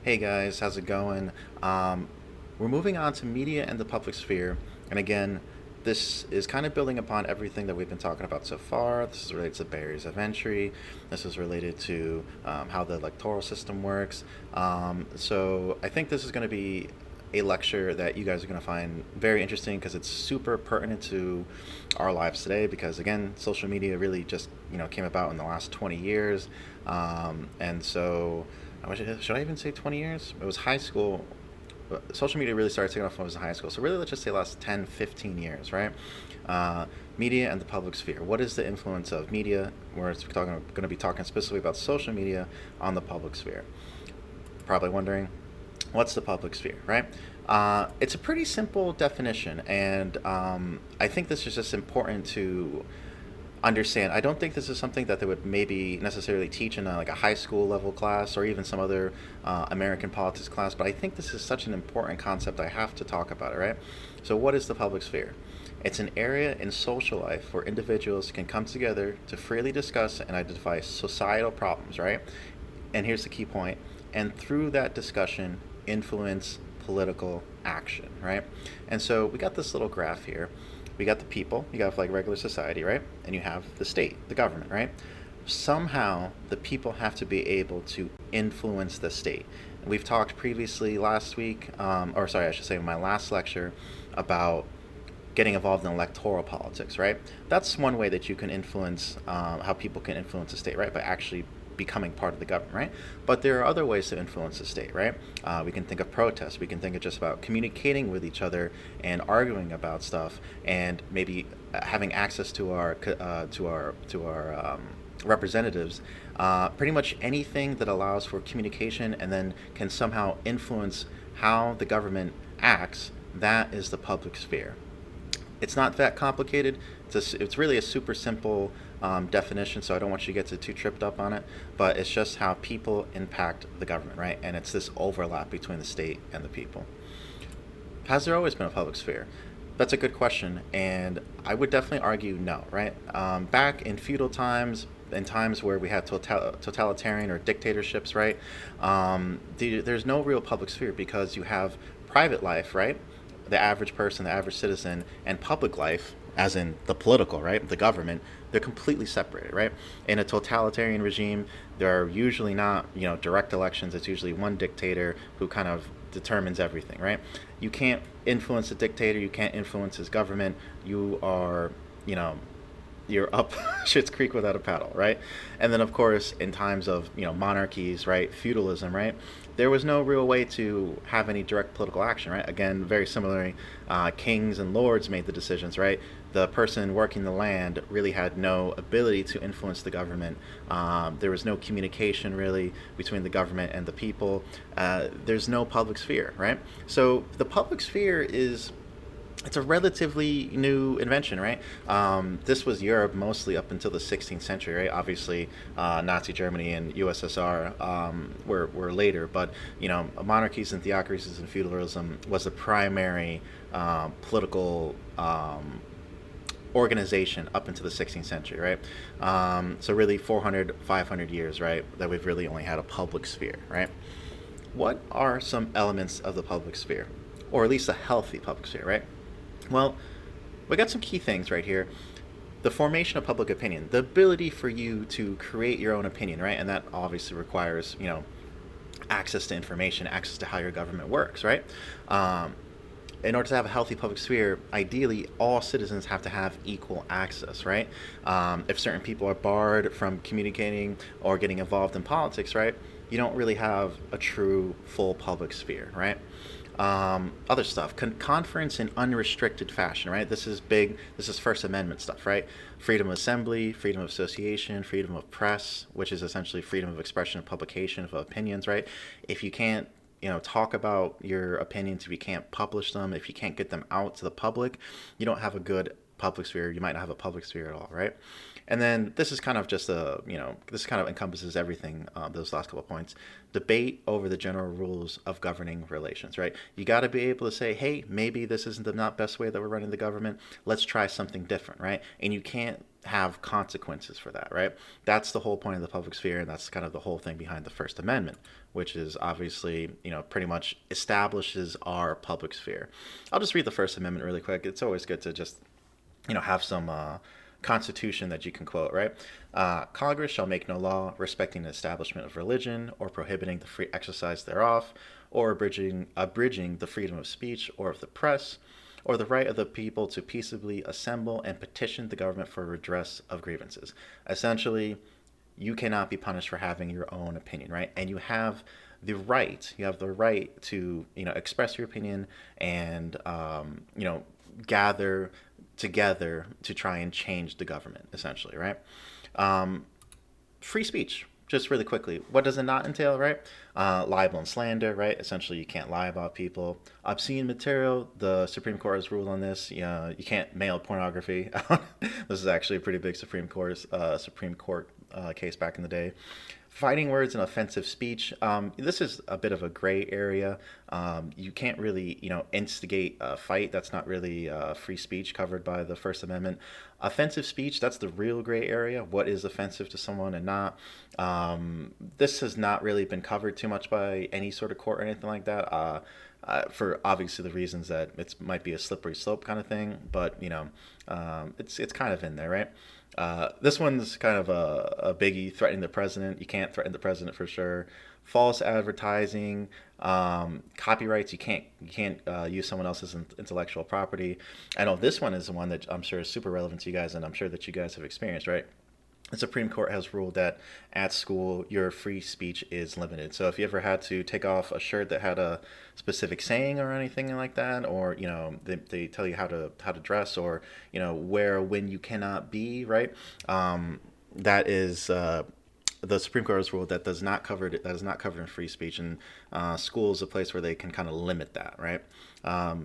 Hey guys, how's it going? Um, we're moving on to media and the public sphere. And again, this is kind of building upon everything that we've been talking about so far. This is related to barriers of entry. This is related to how the electoral system works. So I think this is going to be a lecture that you guys are going to find very interesting because it's super pertinent to our lives today. Because again, social media really just came about in the last 20 years, and so should I even say 20 years? It was high school. Social media really started taking off when I was in high school. So really, let's just say last 10, 15 years, right? Uh, Media and the public sphere. What is the influence of media? We're going to be talking specifically about social media on the public sphere. Probably wondering, what's the public sphere, right? It's a pretty simple definition, and I think this is just important to understand. I don't think this is something that they would maybe necessarily teach in like a high school level class or even some other American politics class, but I think this is such an important concept. I have to talk about it, right? So, what is the public sphere? It's an area in social life where individuals can come together to freely discuss and identify societal problems, right? And here's the key point, and through that discussion, influence political action, right? And so we got this little graph here. We got the people, you got like regular society, right? And you have the state, the government, right? Somehow the people have to be able to influence the state. And we've talked previously last week, or sorry, I should say in my last lecture, about getting involved in electoral politics, right? That's one way that you can influence how people can influence the state, right? By actually becoming part of the government, right? But there are other ways to influence the state, right? We can think of protests. We can think of just about communicating with each other and arguing about stuff, and maybe having access to our representatives. Pretty much anything that allows for communication and then can somehow influence how the government acts. That is the public sphere. It's not that complicated. It's really a super simple definition, so I don't want you to get too tripped up on it. But it's just how people impact the government, right? And it's this overlap between the state and the people. Has there always been a public sphere? That's a good question, and I would definitely argue no, right? Back in feudal times, in times where we had totalitarian or dictatorships, right? There's no real public sphere because you have private life, right? The average person, the average citizen, and public life, as in the political, right? The government, they're completely separated, right? In a totalitarian regime, there are usually not, direct elections. It's usually one dictator who kind of determines everything, right? You can't influence a dictator. You can't influence his government. You are, you know, you're up shit's creek without a paddle, right? And then of course in times of monarchies, right, feudalism, right, there was no real way to have any direct political action, right? Again, very similarly, kings and lords made the decisions, right? The person working the land really had no ability to influence the government. There was no communication really between the government and the people. There's no public sphere, right? So the public sphere is, it's a relatively new invention, right? This was Europe mostly up until the 16th century, right? Obviously, Nazi Germany and USSR were later, but monarchies and theocracies and feudalism was the primary political organization up into the 16th century, right? So really 400, 500 years, right, that we've really only had a public sphere, right? What are some elements of the public sphere, or at least a healthy public sphere, right? Well, we got some key things right here. The formation of public opinion, the ability for you to create your own opinion, right? And that obviously requires, access to information, access to how your government works, right? Um, in order to have a healthy public sphere, ideally all citizens have to have equal access, right? If certain people are barred from communicating or getting involved in politics, right, you don't really have a true full public sphere, right? Other stuff, conference in unrestricted fashion, right? This is big. This is First Amendment stuff, right? Freedom of assembly, freedom of association, freedom of press, which is essentially freedom of expression and publication of opinions, right? If you can't, talk about your opinions, if you can't publish them, if you can't get them out to the public, you don't have a good public sphere. You might not have a public sphere at all, right? And then this is kind of just this kind of encompasses everything, those last couple of points. Debate over the general rules of governing relations, right? You got to be able to say, hey, maybe this isn't the not best way that we're running the government. Let's try something different, right? And you can't have consequences for that, right? That's the whole point of the public sphere, and that's kind of the whole thing behind the First Amendment, which is obviously, pretty much establishes our public sphere. I'll just read the First Amendment really quick. It's always good to just, have some constitution that you can quote, right? Congress shall make no law respecting the establishment of religion or prohibiting the free exercise thereof or abridging the freedom of speech or of the press or the right of the people to peaceably assemble and petition the government for redress of grievances. Essentially, you cannot be punished for having your own opinion, right? And you have the right to, express your opinion and, gather together to try and change the government, essentially, right? Um, Free speech, just really quickly, what does it not entail, right? Libel and slander, right? Essentially, you can't lie about people. Obscene material, the Supreme Court has ruled on this. You can't mail pornography. This is actually a pretty big Supreme Court case back in the day. Fighting words and offensive speech. This is a bit of a gray area. You can't really, instigate a fight. That's not really free speech covered by the First Amendment. Offensive speech, that's the real gray area. What is offensive to someone and not? This has not really been covered too much by any sort of court or anything like that. For obviously the reasons that it might be a slippery slope kind of thing, but it's kind of in there, right? This one's kind of a biggie. Threatening the president, you can't threaten the president for sure. False advertising, copyrights, you can't use someone else's intellectual property. I know this one is the one that I'm sure is super relevant to you guys, and I'm sure that you guys have experienced, right? The Supreme Court has ruled that at school your free speech is limited. So if you ever had to take off a shirt that had a specific saying or anything like that, or they tell you how to dress, or where when you cannot be, right? That is the Supreme Court has ruled that is not covered in free speech, and school is a place where they can kind of limit that, right?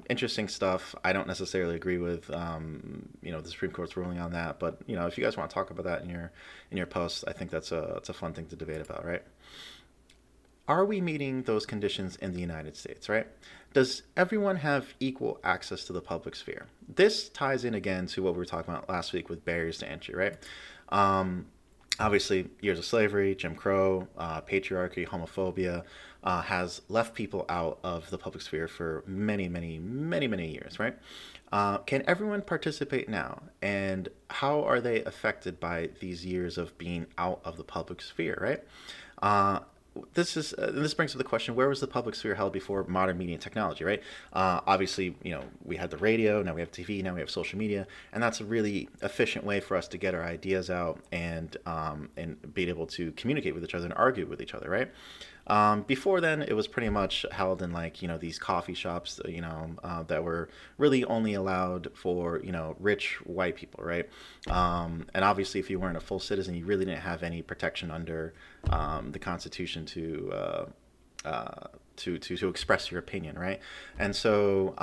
Interesting stuff. I don't necessarily agree with the Supreme Court's ruling on that, but if you guys want to talk about that in your posts, I think it's a fun thing to debate about, right? Are we meeting those conditions in the United States, right? Does everyone have equal access to the public sphere? This ties in again to what we were talking about last week with barriers to entry, right? Um, Obviously, years of slavery, Jim Crow, patriarchy, homophobia has left people out of the public sphere for many, many, many, many years, right? Can everyone participate now? And how are they affected by these years of being out of the public sphere, right? Uh, this brings up the question: where was the public sphere held before modern media and technology? Right. Obviously, we had the radio. Now we have TV. Now we have social media, and that's a really efficient way for us to get our ideas out and be able to communicate with each other and argue with each other. Right. Before then, it was pretty much held in like these coffee shops, that were really only allowed for rich white people, right? And obviously, if you weren't a full citizen, you really didn't have any protection under the Constitution to express your opinion, right? And so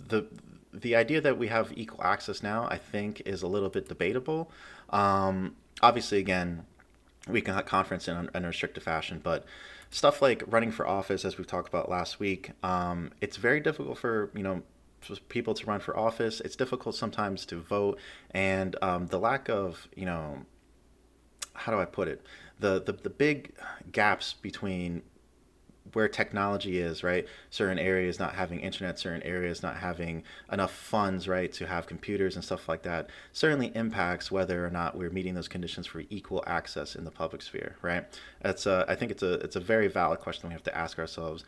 the the idea that we have equal access now, I think, is a little bit debatable. Obviously, again, we can have conference in a restricted fashion, but stuff like running for office, as we've talked about last week, it's very difficult for for people to run for office. It's difficult sometimes to vote, and the lack of how do I put it, the big gaps between where technology is, right? Certain areas not having internet, certain areas not having enough funds, right, to have computers and stuff like that, certainly impacts whether or not we're meeting those conditions for equal access in the public sphere, right? I think it's a very valid question we have to ask ourselves.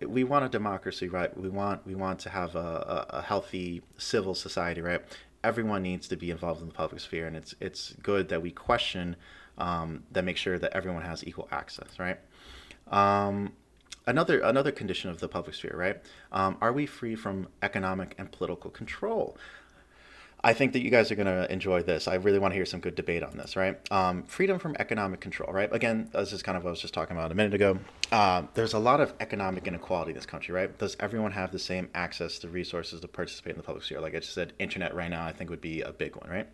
We want a democracy, right? We want to have a healthy civil society, right? Everyone needs to be involved in the public sphere, and it's good that we question that make sure that everyone has equal access, right? Um, another condition of the public sphere, right? Are we free from economic and political control? I think that you guys are going to enjoy this. I really want to hear some good debate on this, right? Freedom from economic control, right? Again, this is kind of what I was just talking about a minute ago. There's a lot of economic inequality in this country, right? Does everyone have the same access to resources to participate in the public sphere? Like I just said, internet right now, I think would be a big one, right?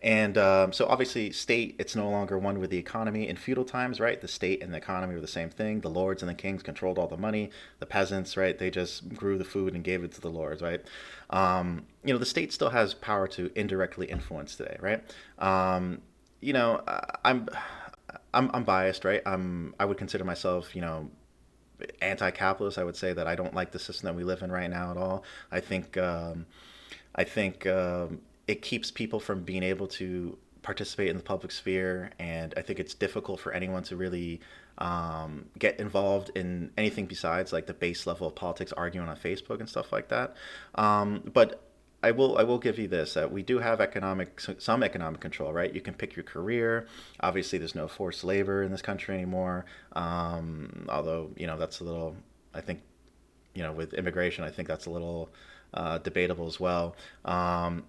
And so obviously, state, it's no longer one with the economy. In feudal times, right, the state and the economy were the same thing. The lords and the kings controlled all the money. The peasants, right, they just grew the food and gave it to the lords, right? The state still has power to indirectly influence today, right? Um, you know, I'm I'm biased, right? I would consider myself, anti-capitalist. I would say that I don't like the system that we live in right now at all. I think it keeps people from being able to participate in the public sphere, and I think it's difficult for anyone to really get involved in anything besides like the base level of politics, arguing on Facebook and stuff like that. But I will give you this, that we do have some economic control, right? You can pick your career. Obviously, there's no forced labor in this country anymore. Although that's a little, I think, with immigration, I think that's a little debatable as well.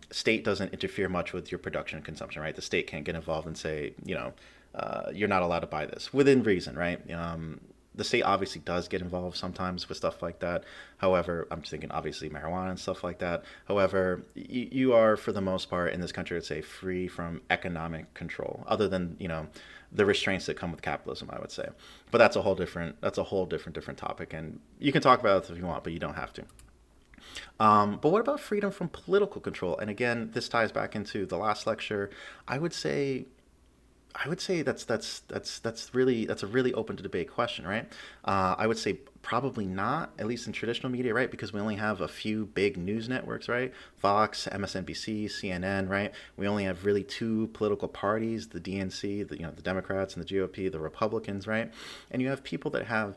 State doesn't interfere much with your production and consumption, right? The state can't get involved and say, you're not allowed to buy this within reason, right? The state obviously does get involved sometimes with stuff like that. However, I'm just thinking obviously marijuana and stuff like that. However, you are for the most part in this country, I'd say, free from economic control, other than the restraints that come with capitalism, I would say. But that's a whole different topic, and you can talk about it if you want, but you don't have to. But what about freedom from political control? And again, this ties back into the last lecture. I would say that's a really open to debate question, right? I would say probably not, at least in traditional media, right? Because we only have a few big news networks, right? Fox, MSNBC, CNN, right? We only have really two political parties: the DNC, the Democrats, and the GOP, the Republicans, right? And you have people that have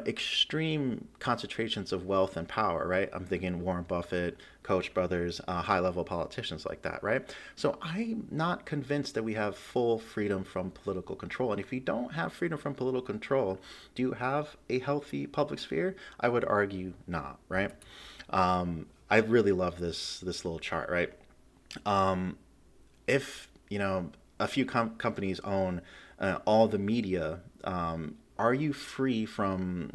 extreme concentrations of wealth and power, right? I'm thinking Warren Buffett, Koch brothers, high level politicians like that, right? So I'm not convinced that we have full freedom from political control. And if you don't have freedom from political control, do you have a healthy public sphere? I would argue not, right? I really love this little chart, right? Um, if a few companies own all the media, are you free from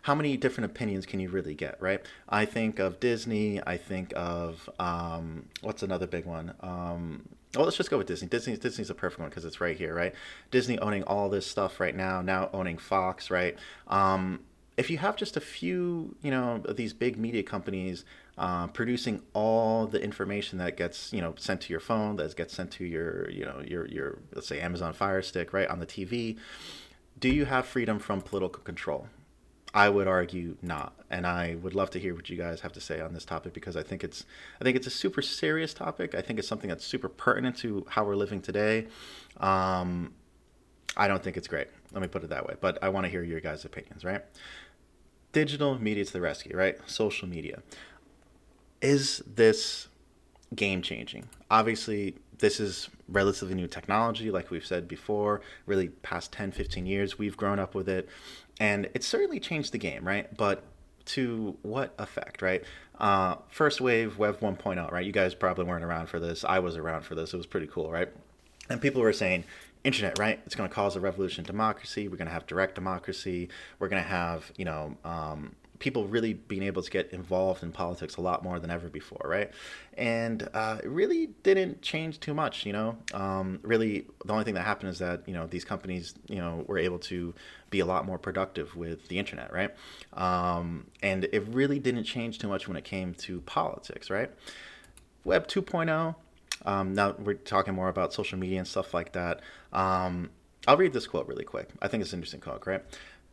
how many different opinions can you really get, right? I think of Disney. I think of what's another big one. Well, let's just go with Disney. Disney's a perfect one because it's right here, right? Disney owning all this stuff right now owning Fox, right? If you have just a few, of these big media companies producing all the information that gets, sent to your phone, that gets sent to your let's say Amazon Fire Stick, right, on the TV, do you have freedom from political control? I would argue not, and I would love to hear what you guys have to say on this topic because I think it's a super serious topic. I think it's something that's super pertinent to how we're living today. Um, I don't think it's great. Let me put it that way, but I want to hear your guys' opinions, right? Digital media to the rescue, right? Social media. Is this game changing? Obviously, this is relatively new technology, like we've said before, really past 10, 15 years, we've grown up with it. And it's certainly changed the game, right? But to what effect, right? First wave, Web 1.0, right? You guys probably weren't around for this. I was around for this. It was pretty cool, right? And people were saying, internet, right? It's going to cause a revolution in democracy. We're going to have direct democracy. We're going to have, people really being able to get involved in politics a lot more than ever before, right? And it really didn't change too much, Really, the only thing that happened is that, these companies, were able to be a lot more productive with the internet, right? And it really didn't change too much when it came to politics, right? Web 2.0. Now we're talking more about social media and stuff like that. I'll read this quote really quick. I think it's an interesting quote, right?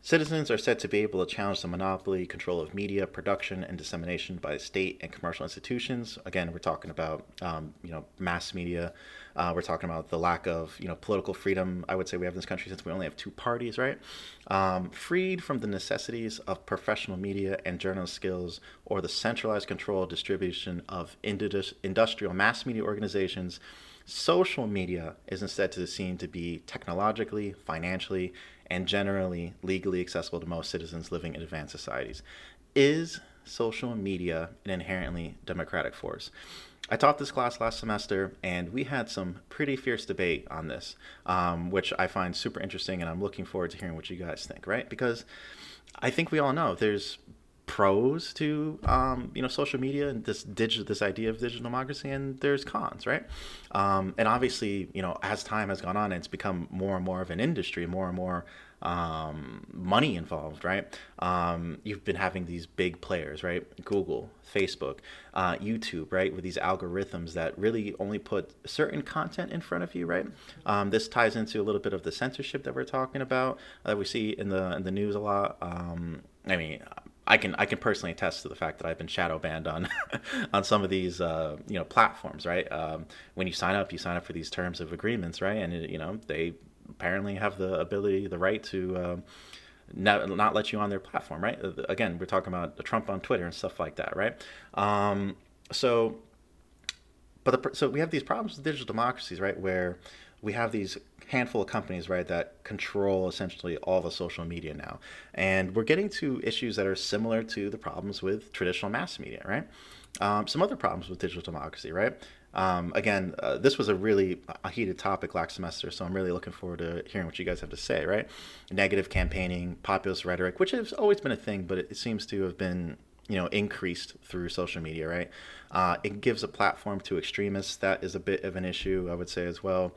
Citizens are said to be able to challenge the monopoly control of media production and dissemination by state and commercial institutions. Again, we're talking about mass media. We're talking about the lack of political freedom. I would say we have in this country since we only have two parties, right? Freed from the necessities of professional media and journalist skills or the centralized control distribution of industrial mass media organizations. Social media is instead seen to be technologically, financially, and generally legally accessible to most citizens living in advanced societies. Is social media an inherently democratic force? I taught this class last semester, and we had some pretty fierce debate on this, which I find super interesting, and I'm looking forward to hearing what you guys think, right? Because I think we all know there's pros to social media and this idea of digital democracy, and there's cons, right? And obviously, as time has gone on, it's become more and more of an industry, more and more money involved, right? You've been having these big players, right? Google, Facebook, YouTube, right? With these algorithms that really only put certain content in front of you, right? This ties into a little bit of the censorship that we're talking about, that we see in the news a lot. I mean, I can personally attest to the fact that I've been shadow banned on on some of these platforms, right? When you sign up for these terms of agreements, right? And they apparently have the ability, the right to not let you on their platform, right? Again, we're talking about Trump on Twitter and stuff like that, right? So so we have these problems with digital democracies, right, where we have these handful of companies, right, that control essentially all the social media now, and we're getting to issues that are similar to the problems with traditional mass media, right? Some other problems with digital democracy, right? Again, this was a heated topic last semester, so I'm really looking forward to hearing what you guys have to say, right? Negative campaigning, populist rhetoric, which has always been a thing, but it seems to have been increased through social media, right? It gives a platform to extremists. That is a bit of an issue, I would say, as well.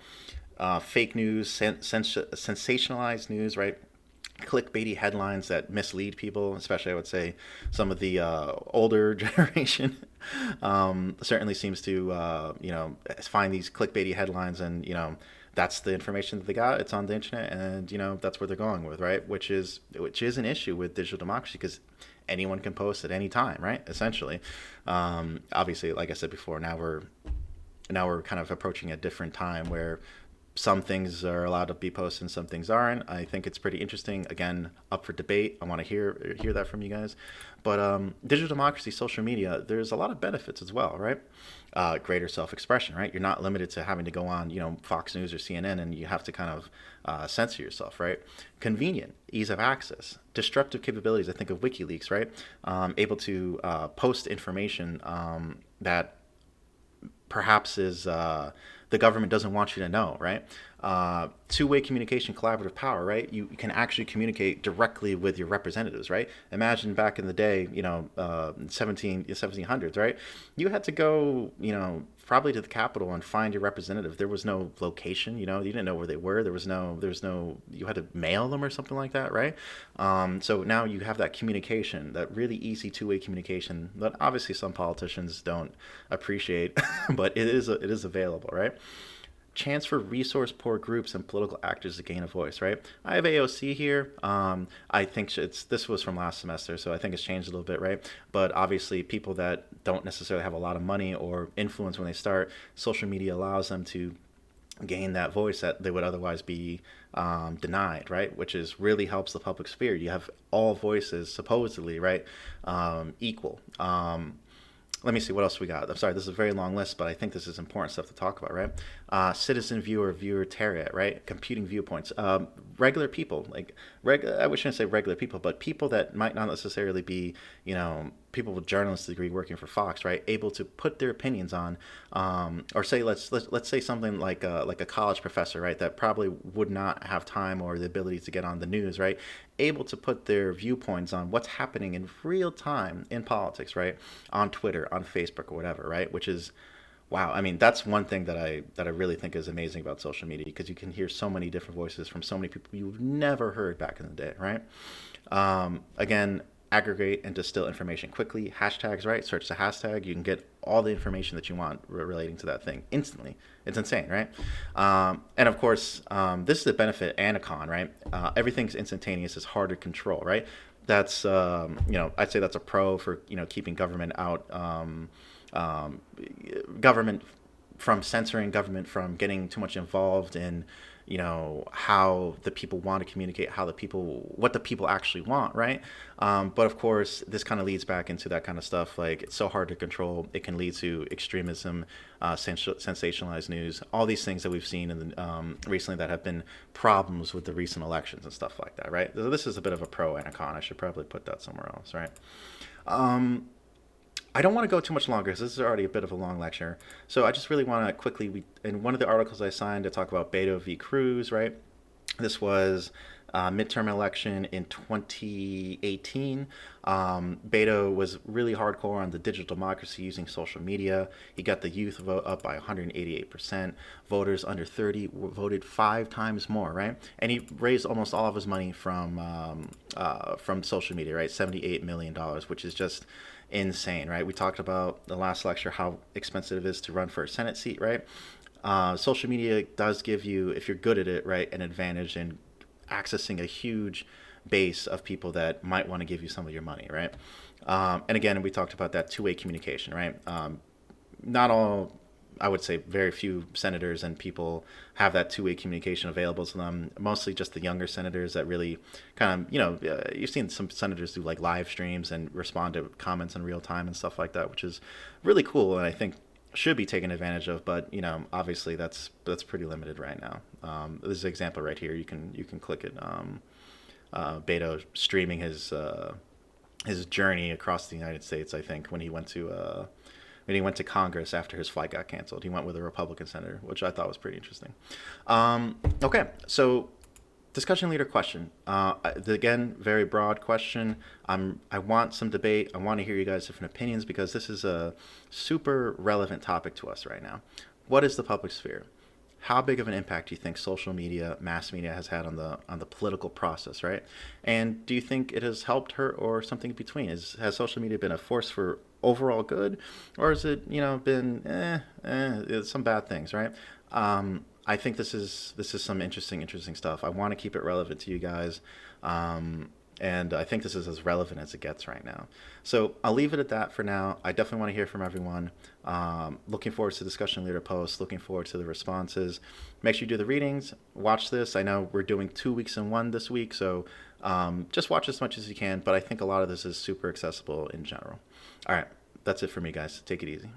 Fake news, sensationalized news, right? Clickbaity headlines that mislead people, especially I would say some of the older generation certainly seems to find these clickbaity headlines, and that's the information that they got. It's on the internet, and that's where they're going with, right? Which is an issue with digital democracy, because anyone can post at any time, right? Essentially, obviously, like I said before, now we're kind of approaching a different time where some things are allowed to be posted and some things aren't. I think it's pretty interesting. Again, up for debate. I want to hear that from you guys. But digital democracy, social media, there's a lot of benefits as well, right? Greater self-expression, right? You're not limited to having to go on, Fox News or CNN, and you have to kind of censor yourself, right? Convenient, ease of access, destructive capabilities. I think of WikiLeaks, right? Able to post information that perhaps is the government doesn't want you to know, right? Two-way communication, collaborative power, right? You can actually communicate directly with your representatives, right? Imagine back in the day, 1700s, right? You had to go, probably to the Capitol and find your representative. There was no location, you didn't know where they were. There was no, you had to mail them or something like that, right? So now you have that communication, that really easy two-way communication that obviously some politicians don't appreciate, but it is available, right? Chance for resource poor groups and political actors to gain a voice, right? I have AOC here. I think this was from last semester, so I think it's changed a little bit, right? But obviously, people that don't necessarily have a lot of money or influence when they start, social media allows them to gain that voice that they would otherwise be denied, right? Which is really helps the public sphere. You have all voices supposedly, right, equal. Let me see what else we got. I'm sorry, this is a very long list, but I think this is important stuff to talk about, right? Citizen viewer, viewer-tariat, right? Computing viewpoints. Regular people, I shouldn't say regular people, but people that might not necessarily be, people with journalist degree working for Fox, right? Able to put their opinions on, or say let's say something like a college professor, right? That probably would not have time or the ability to get on the news, right? Able to put their viewpoints on what's happening in real time in politics, right? On Twitter, on Facebook, or whatever, right? Which is, wow. I mean, that's one thing that I really think is amazing about social media, because you can hear so many different voices from so many people you've never heard back in the day, right? Again, aggregate and distill information quickly. Hashtags, right? Search the hashtag. You can get all the information that you want relating to that thing instantly. It's insane, right? And of course, this is a benefit and a con, right? Everything's instantaneous. It's hard to control, right? That's, I'd say that's a pro for, keeping government out, government from censoring, government from getting too much involved in how the people want to communicate, what the people actually want, right? But of course, this kind of leads back into that kind of stuff. Like, it's so hard to control. It can lead to extremism, sensationalized news, all these things that we've seen recently that have been problems with the recent elections and stuff like that, right? So this is a bit of a pro and a con. I should probably put that somewhere else, right? I don't want to go too much longer because this is already a bit of a long lecture. So I just really want to quickly, in one of the articles I signed to talk about Beto v. Cruz, right? This was midterm election in 2018. Beto was really hardcore on the digital democracy using social media. He got the youth vote up by 188%. Voters under 30 voted 5 times more, right? And he raised almost all of his money from social media, right? $78 million, which is just insane, right? We talked about the last lecture how expensive it is to run for a Senate seat, right? Social media does give you, if you're good at it, right, an advantage in accessing a huge base of people that might want to give you some of your money, right? And again, we talked about that two-way communication, right? Not all, I would say very few senators and people have that two-way communication available to them. Mostly just the younger senators that really kind of, you've seen some senators do like live streams and respond to comments in real time and stuff like that, which is really cool. And I think should be taken advantage of, but obviously that's pretty limited right now. This is an example right here. You can click it. Beto streaming his journey across the United States. I think when he went to Congress after his flight got canceled, he went with a Republican senator, which I thought was pretty interesting. Okay, so discussion leader question. Again, very broad question. I want some debate. I want to hear you guys' different opinions because this is a super relevant topic to us right now. What is the public sphere? How big of an impact do you think social media, mass media, has had on the political process, right? And do you think it has helped, hurt, or something in between? Has social media been a force for overall good, or has it been some bad things, right? I think this is some interesting stuff. I want to keep it relevant to you guys. And I think this is as relevant as it gets right now. So I'll leave it at that for now. I definitely want to hear from everyone. Looking forward to the discussion leader posts. Looking forward to the responses. Make sure you do the readings. Watch this. I know we're doing 2 weeks in one this week, so just watch as much as you can. But I think a lot of this is super accessible in general. All right, that's it for me, guys. Take it easy.